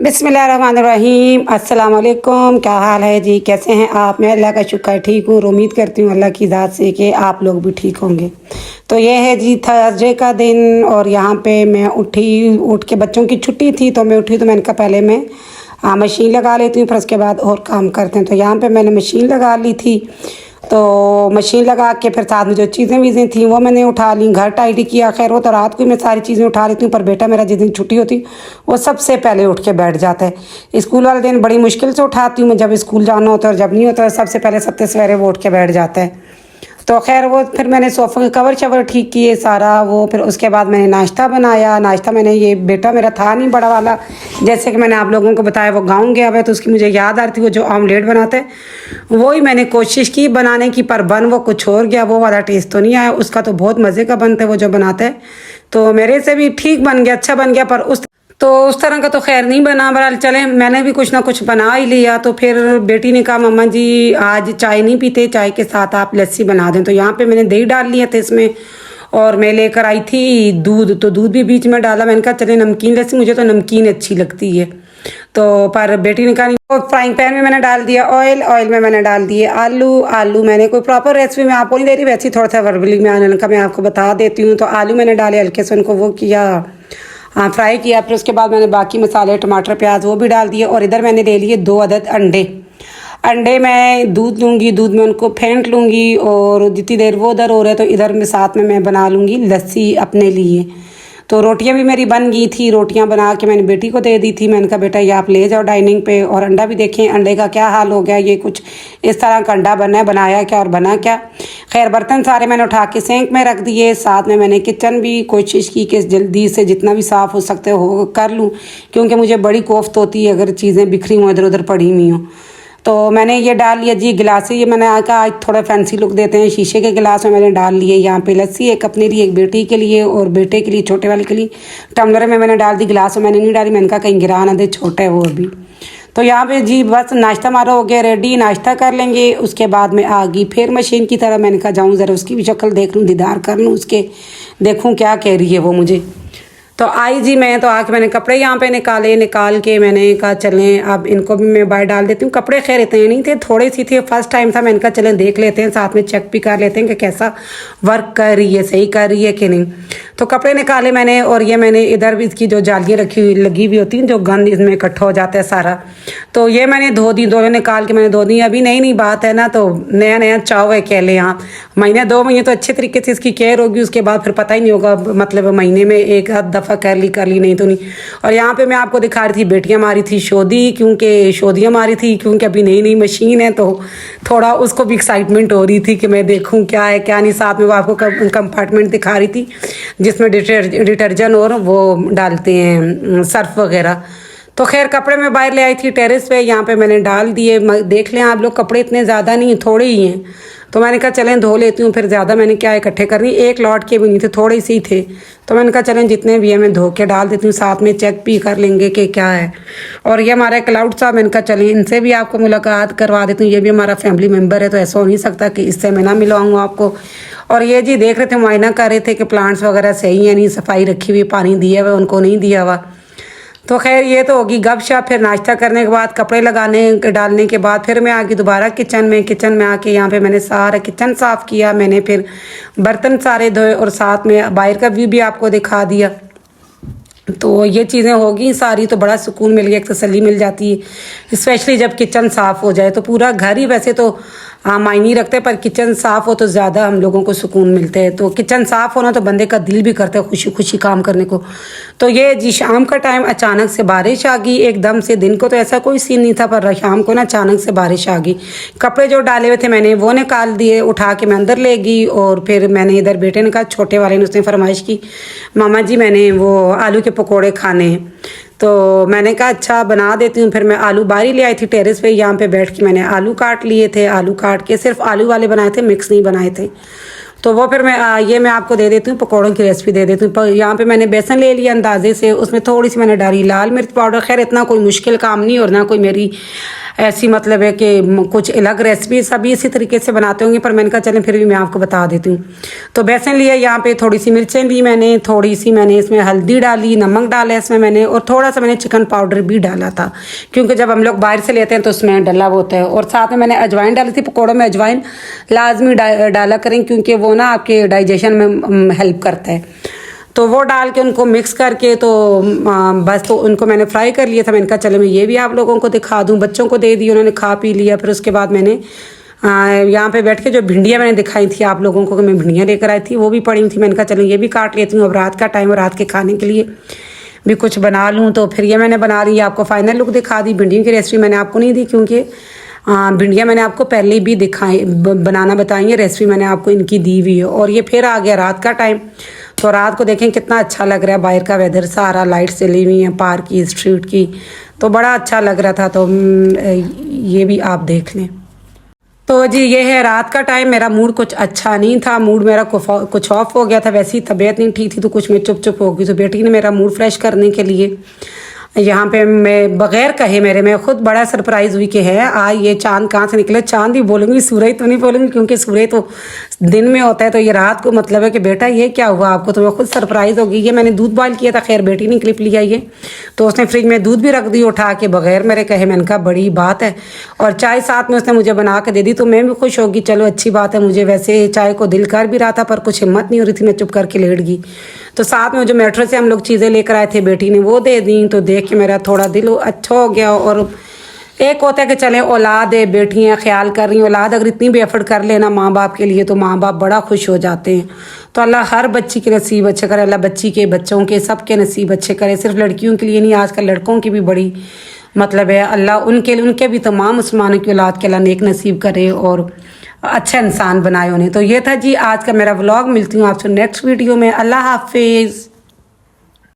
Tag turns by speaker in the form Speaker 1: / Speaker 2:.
Speaker 1: बिस्मिल्लाहिर्रहमानिर्रहीम। अस्सलाम वालेकुम। क्या हाल है जी, कैसे हैं आप? मैं अल्लाह का शुक्र ठीक हूँ और उम्मीद करती हूँ अल्लाह की ज़ात से कि आप लोग भी ठीक होंगे। तो ये है जी थर्सडे का दिन और यहाँ पे मैं उठ के बच्चों की छुट्टी थी तो मैं उठी तो मैंने कहा पहले मैं मशीन लगा लेती हूँ, फिर उसके बाद और काम करते हैं। तो यहाँ पर मैंने मशीन लगा ली थी। तो मशीन लगा के फिर साथ में जो चीज़ें वीज़ें थी वो मैंने उठा ली, घर टाइडी किया। खैर वो तो रात को ही मैं सारी चीज़ें उठा लेती हूँ, पर बेटा मेरा जिस दिन छुट्टी होती वो सबसे पहले उठ के बैठ जाता है। स्कूल वाले दिन बड़ी मुश्किल से उठाती हूँ मैं, जब स्कूल जाना होता है और जब नहीं होता है सबसे पहले सबसे सवेरे वो उठ के बैठ जाता है। तो खैर वो फिर मैंने सोफ़े के कवर शवर ठीक किए सारा वो, फिर उसके बाद मैंने नाश्ता बनाया। नाश्ता मैंने, ये बेटा मेरा था नहीं बड़ा वाला, जैसे कि मैंने आप लोगों को बताया वो गाँव गया हुआ है, तो उसकी मुझे याद आ रही थी वो जो ऑमलेट बनाते हैं वही मैंने कोशिश की बनाने की, पर बन वो कुछ और गया, वो वाला टेस्ट तो नहीं आया उसका। तो बहुत मज़े का बनता है वो जो बनाते हैं, तो मेरे से भी ठीक बन गया, अच्छा बन गया, पर उस तरह का तो खैर नहीं बना। बहरहाल चले, मैंने भी कुछ ना कुछ बना ही लिया। तो फिर बेटी ने कहा मम्मा जी आज चाय नहीं पीते, चाय के साथ आप लस्सी बना दें। तो यहाँ पे मैंने दही डाल लिया था इसमें, और मैं लेकर आई थी दूध, तो दूध भी बीच में डाला। मैंने कहा चले नमकीन लस्सी, मुझे तो नमकीन अच्छी लगती है। तो पर बेटी ने कहा नहीं। तो फ्राइंग पैन में मैंने डाल दिया ऑयल में मैंने डाल दिए आलू मैंने कोई प्रॉपर रेसिपी में आपको नहीं दे रही, वैसे ही थोड़ा सा वर्बली में आने का मैं आपको बता देती हूँ। तो आलू मैंने डाले, हल्के से उनको वो किया, फ्राई किया। फिर उसके बाद मैंने बाकी मसाले टमाटर प्याज वो भी डाल दिए, और इधर मैंने ले लिए 2 अदद अंडे मैं दूध लूँगी, दूध में उनको फेंट लूँगी, और जितनी देर वो उधर हो रहा है तो इधर में साथ में मैं बना लूँगी लस्सी अपने लिए। तो रोटियां भी मेरी बन गई थी, रोटियां बना के मैंने बेटी को दे दी थी। मैंने कहा बेटा ये आप ले जाओ डाइनिंग पे। और अंडा भी देखें अंडे का क्या हाल हो गया, ये कुछ इस तरह का अंडा बना है, बनाया क्या और बना क्या। खैर बर्तन सारे मैंने उठा के सिंक में रख दिए। साथ में मैंने किचन भी कोशिश की कि जल्दी से जितना भी साफ़ हो सकते हो कर लूँ, क्योंकि मुझे बड़ी कोफ्त होती है अगर चीज़ें बिखरी हुई इधर उधर पड़ी हुई हों। तो मैंने ये डाल लिया जी गिलास, ये मैंने कहा आज थोड़ा फैंसी लुक देते हैं, शीशे के गिलास में मैंने डाल लिए। यहाँ पे लस्सी एक अपने लिए, एक बेटी के लिए और बेटे के लिए छोटे वाले के लिए। टम्बलर में मैंने डाल दी, गिलास में मैंने नहीं डाली, मैंने कहा कहीं गिरा ना दे, छोटा है वो भी। तो यहाँ पे जी बस नाश्ता हमारा हो गया रेडी, नाश्ता कर लेंगे। उसके बाद में आ गई फिर मशीन की तरह। मैंने कहा जाऊँ ज़रा उसकी भी शक्ल देख लूँ, दीदार कर लूँ उसके, देखूँ क्या कह रही है वो मुझे। तो आई जी मैं, तो आके मैंने कपड़े यहाँ पे निकाल के मैंने कहा चलें अब इनको भी मैं बाहर डाल देती हूँ। कपड़े खैर इतने नहीं थे, थोड़े सी थे, फर्स्ट टाइम था। मैंने कहा चलें देख लेते हैं, साथ में चेक भी कर लेते हैं कि कैसा वर्क कर रही है, सही कर रही है कि नहीं। तो कपड़े निकाले मैंने, और ये मैंने इधर भी इसकी जो जालियाँ लगी हुई होती हैं, जो गंद इसमें इकट्ठा हो जाता है सारा, तो ये मैंने धो दी, दोनों निकाल के मैंने धो दी। अभी नई बात है ना, तो नया चाव है कह लें आप। महीने 2 महीने तो अच्छे तरीके से इसकी केयर होगी, उसके बाद फिर पता ही नहीं होगा, मतलब महीने में एक आध दफ़ा कर ली नहीं तो नहीं। और यहाँ पे मैं आपको दिखा रही थी बेटियाँ मारी थी शोधियाँ मारी थी, क्योंकि अभी नई मशीन है, तो थोड़ा उसको भी एक्साइटमेंट हो रही थी कि मैं देखूँ क्या है क्या नहीं। साथ में वो आपको कंपार्टमेंट दिखा रही थी जिसमें डिटर्जेंट और वो डालते हैं सर्फ वगैरह। तो खैर कपड़े मैं बाहर ले आई थी टेरेस पे, यहाँ पे मैंने डाल दिए। देख लें आप लोग, कपड़े इतने ज़्यादा नहीं, थोड़े ही हैं। तो मैंने कहा चलें धो लेती हूँ, फिर ज़्यादा मैंने क्या इकट्ठे करनी, एक लॉट के भी नहीं थे, थोड़े से ही थे। तो मैंने कहा चलें जितने भी हैं मैं धो के डाल देती हूँ, साथ में चेक भी कर लेंगे कि क्या है। और ये हमारा क्लाउड साहब, मैंने कहा चलें इनसे भी आपको मुलाकात करवा देती हूँ, ये भी हमारा फैमिली मेम्बर है, तो ऐसा हो नहीं सकता कि इससे मैं ना मिलवाऊँ आपको। और ये जी देख रहे थे, मुआयना कर रहे थे कि प्लांट्स वगैरह सही है नहीं, सफाई रखी हुई, पानी दिया हुआ उनको नहीं दिया हुआ। तो खैर ये तो होगी गपशप। फिर नाश्ता करने के बाद कपड़े डालने के बाद फिर मैं आ गई दोबारा किचन में आके यहाँ पे मैंने सारा किचन साफ़ किया। मैंने फिर बर्तन सारे धोए और साथ में बाहर का व्यू भी आपको दिखा दिया। तो ये चीज़ें होगी सारी, तो बड़ा सुकून मिल गया, एक तसल्ली मिल जाती है, स्पेशली जब किचन साफ़ हो जाए। तो पूरा घर ही वैसे तो मायने रखते हैं, पर किचन साफ़ हो तो ज़्यादा हम लोगों को सुकून मिलते हैं। तो किचन साफ़ होना तो बंदे का दिल भी करता है खुशी खुशी काम करने को। तो ये जी शाम का टाइम अचानक से बारिश आ गई एकदम से। दिन को तो ऐसा कोई सीन नहीं था, पर शाम को ना अचानक से बारिश आ गई। कपड़े जो डाले हुए थे मैंने वो निकाल दिए, उठा के मैं अंदर ले गई। और फिर मैंने इधर बेटे ने कहा, छोटे वाले ने, उसने फरमाइश की मामा जी मैंने वो आलू के पकौड़े खाने हैं। तो मैंने कहा अच्छा बना देती हूँ। फिर मैं आलू बाहर ही ले आई थी टेरेस पे, यहाँ पे बैठ के मैंने आलू काट लिए थे। आलू काट के सिर्फ आलू वाले बनाए थे, मिक्स नहीं बनाए थे। तो वो फिर मैं आपको दे देती हूँ, पकौड़ों की रेसिपी दे देती हूँ। यहाँ पे मैंने बेसन ले लिया अंदाजे से, उसमें थोड़ी सी मैंने डाली लाल मिर्च पाउडर। खैर इतना कोई मुश्किल काम नहीं और ना कोई मेरी ऐसी मतलब है कि कुछ अलग रेसिपी सभी इसी तरीके से बनाते होंगे, पर मैंने कहा चलें फिर भी मैं आपको बता देती हूँ। तो बेसन लिया, यहाँ पे थोड़ी सी मिर्चें ली मैंने, थोड़ी सी मैंने इसमें हल्दी डाली, नमक डाला इसमें मैंने, और थोड़ा सा मैंने चिकन पाउडर भी डाला था, क्योंकि जब हम लोग बाहर से लेते हैं तो उसमें डला होता है। और साथ में मैंने अजवाइन डाली थी। पकौड़ों में अजवाइन लाजमी डाला करें, क्योंकि वो ना आपके डाइजेशन में हेल्प करता है। तो वो डाल के उनको मिक्स करके तो बस तो उनको मैंने फ्राई कर लिया था। मैंने कहा चलो मैं ये भी आप लोगों को दिखा दूं। बच्चों को दे दी, उन्होंने खा पी लिया। फिर उसके बाद मैंने यहाँ पे बैठ के जो भिंडियाँ मैंने दिखाई थी आप लोगों को कि मैं भिंडियाँ लेकर आई थी, वो भी पड़ी थी। मैंने कहा चलो ये भी काट लेती हूँ, अब रात का टाइम, रात के खाने के लिए भी कुछ बना लूँ। तो फिर ये मैंने बना ली, आपको फाइनल लुक दिखा दी। भिंडियों की रेसिपी मैंने आपको नहीं दी, क्योंकि भिंडियाँ मैंने आपको पहले भी दिखाई बनाना बताई है, रेसिपी मैंने आपको इनकी दी हुई है। और ये फिर आ गया रात का टाइम। तो रात को देखें कितना अच्छा लग रहा है, बाहर का वेदर, सारा लाइट चली हुई है पार्क की, स्ट्रीट की, तो बड़ा अच्छा लग रहा था। तो ये भी आप देख लें। तो जी ये है रात का टाइम। मेरा मूड कुछ अच्छा नहीं था, मूड मेरा कुछ ऑफ हो गया था। वैसी तबीयत नहीं ठीक थी तो कुछ मैं चुप हो गई। तो बेटी ने मेरा मूड फ्रेश करने के लिए यहाँ पे मैं बगैर कहे मैं खुद बड़ा सरप्राइज हुई कि है आज ये चांद कहाँ से निकले। चांद ही बोलूँगी, सूरज तो नहीं बोलूँगी, क्योंकि सूरज तो दिन में होता है, तो ये रात को मतलब है कि बेटा ये क्या हुआ आपको। तो मैं खुद सरप्राइज हो गई। ये मैंने दूध बॉयल किया था, खैर बेटी ने क्लिप लिया ये, तो उसने फ्रिज में दूध भी रख दी उठा के बगैर मेरे कहे। मैंने कहा बड़ी बात है। और चाय साथ में उसने मुझे बना के दे दी, तो मैं भी खुश होगी, चलो अच्छी बात है। मुझे वैसे चाय को दिल कर भी रहा था, पर कुछ हिम्मत नहीं हो रही थी, मैं चुप करके लेट गई। तो साथ में जो मेट्रो से हम लोग चीज़ें लेकर आए थे बेटी ने वो दे दी। तो देख के मेरा थोड़ा दिल अच्छा हो गया। और एक होता है कि चले औलाद है, बेटियाँ ख्याल कर रही हैं, औलाद अगर इतनी भी एफर्ट कर लेना माँ बाप के लिए तो माँ बाप बड़ा खुश हो जाते हैं। तो अल्लाह हर बच्ची के नसीब अच्छे करे, अल्लाह बच्ची के, बच्चों के, सबके नसीब अच्छे करे। सिर्फ लड़कियों के लिए नहीं, आजकल लड़कों की भी बड़ी मतलब है, अल्लाह उनके भी तमाम मुसलमानों की औलाद के अल्लाह नेक नसीब करे और अच्छा इंसान बनाए उन्हें। तो ये था जी आज का मेरा व्लॉग। मिलती हूँ आपसे नेक्स्ट वीडियो में। अल्लाह हाफिज़।